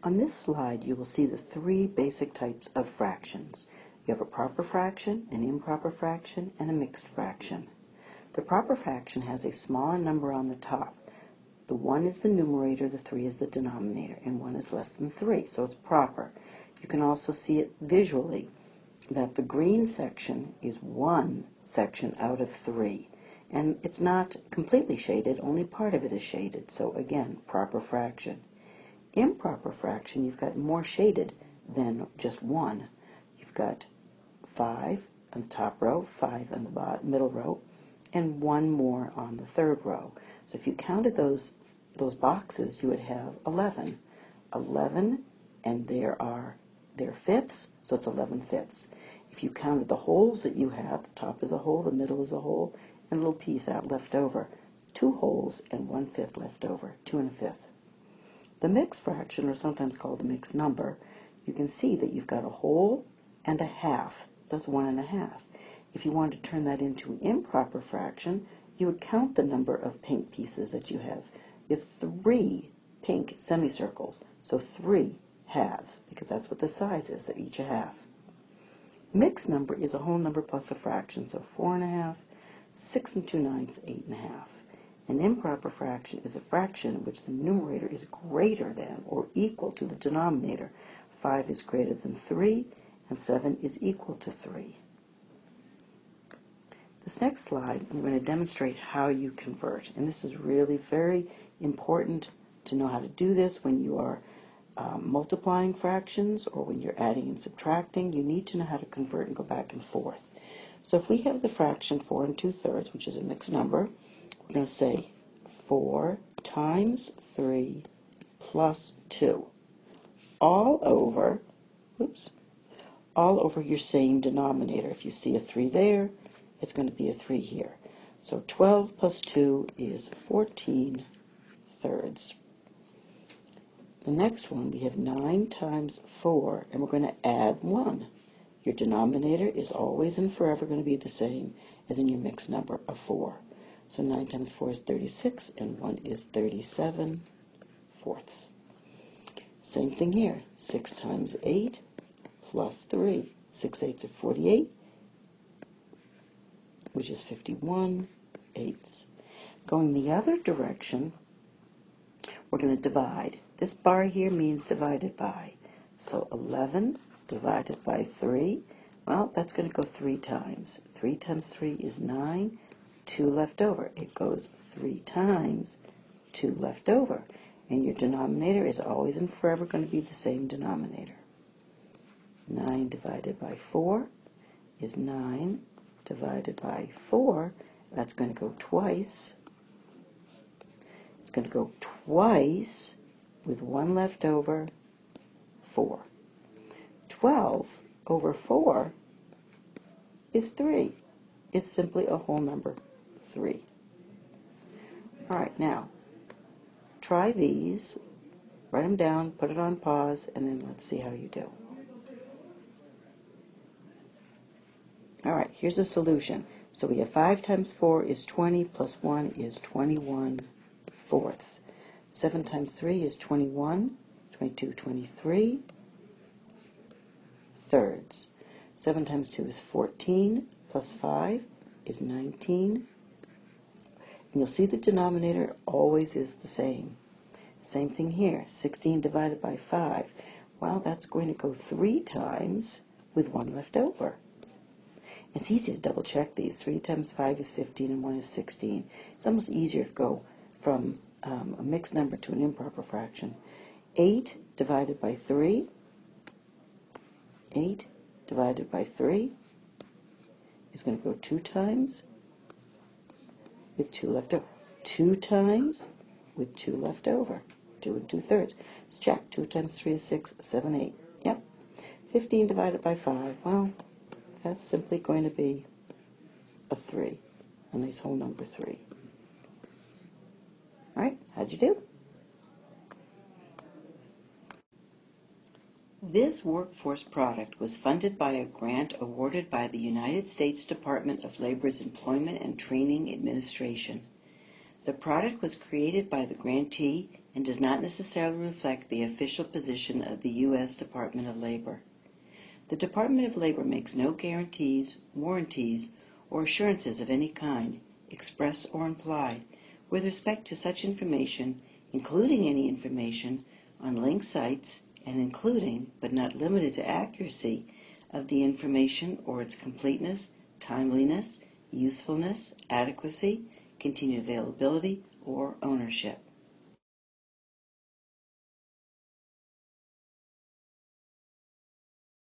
On this slide, you will see the three basic types of fractions. You have a proper fraction, an improper fraction, and a mixed fraction. The proper fraction has a smaller number on the top. The 1 is the numerator, the 3 is the denominator, and 1 is less than 3, so it's proper. You can also see it visually, that the green section is one section out of 3. And it's not completely shaded, only part of it is shaded, so again, proper fraction. Improper fraction, you've got more shaded than just 1. You've got 5 on the top row, 5 on the middle row, and 1 more on the third row. So if you counted those boxes, you would have 11. 11, and they're fifths, so it's 11 fifths. If you counted the holes that you have, the top is a hole, the middle is a hole, and a little piece out left over. 2 holes and 1/5 left over, 2 1/5. The mixed fraction, or sometimes called a mixed number, you can see that you've got a whole and a half, so that's 1 1/2. If you wanted to turn that into an improper fraction, you would count the number of pink pieces that you have. You have 3 pink semicircles, so 3 halves, because that's what the size is of each a half. Mixed number is a whole number plus a fraction, so 4 1/2, 6 2/9, 8 1/2. An improper fraction is a fraction in which the numerator is greater than or equal to the denominator. 5 is greater than 3, and 7 is equal to 3. This next slide, I'm going to demonstrate how you convert, and this is really very important to know how to do this when you are multiplying fractions or when you're adding and subtracting. You need to know how to convert and go back and forth. So if we have the fraction 4 2/3, which is a mixed number, we're going to say 4 times 3 plus 2, all over your same denominator. If you see a 3 there, it's going to be a 3 here. So 12 plus 2 is 14 thirds. The next one, we have 9 times 4, and we're going to add 1. Your denominator is always and forever going to be the same as in your mixed number of 4. So 9 times 4 is 36, and 1 is 37 fourths. Same thing here. 6 times 8 plus 3. 6 8s are 48, which is 51 eighths. Going the other direction, we're going to divide. This bar here means divided by. So 11 divided by 3, well, that's going to go 3 times. 3 times 3 is 9, 2 left over. It goes 3 times, 2 left over. And your denominator is always and forever going to be the same denominator. 9 divided by 4 is 9 divided by 4. That's going to go twice. It's going to go twice with 1 left over, 4. 12 over 4 is 3. It's simply a whole number, 3. All right, now, try these, write them down, put it on pause, and then let's see how you do. All right, here's a solution. So we have 5 times 4 is 20, plus 1 is 21 fourths. 7 times 3 is 21, 22, 23 thirds. 7 times 2 is 14, plus 5 is 19. And you'll see the denominator always is the same. Same thing here, 16 divided by 5. Well, that's going to go 3 times with 1 left over. It's easy to double check these. 3 times 5 is 15 and 1 is 16. It's almost easier to go from a mixed number to an improper fraction. 8 divided by 3. 8 divided by 3 is going to go 2 times with 2 left over. 2 times with 2 left over. 2 2/3. Let's check. 2 times 3 is 6, 7, 8. Yep. 15 divided by 5. Well, that's simply going to be a 3. A nice whole number 3. All right, how'd you do? This workforce product was funded by a grant awarded by the United States Department of Labor's Employment and Training Administration. The product was created by the grantee and does not necessarily reflect the official position of the U.S. Department of Labor. The Department of Labor makes no guarantees, warranties, or assurances of any kind, express or implied, with respect to such information, including any information on linked sites, and including, but not limited to accuracy, of the information or its completeness, timeliness, usefulness, adequacy, continued availability, or ownership.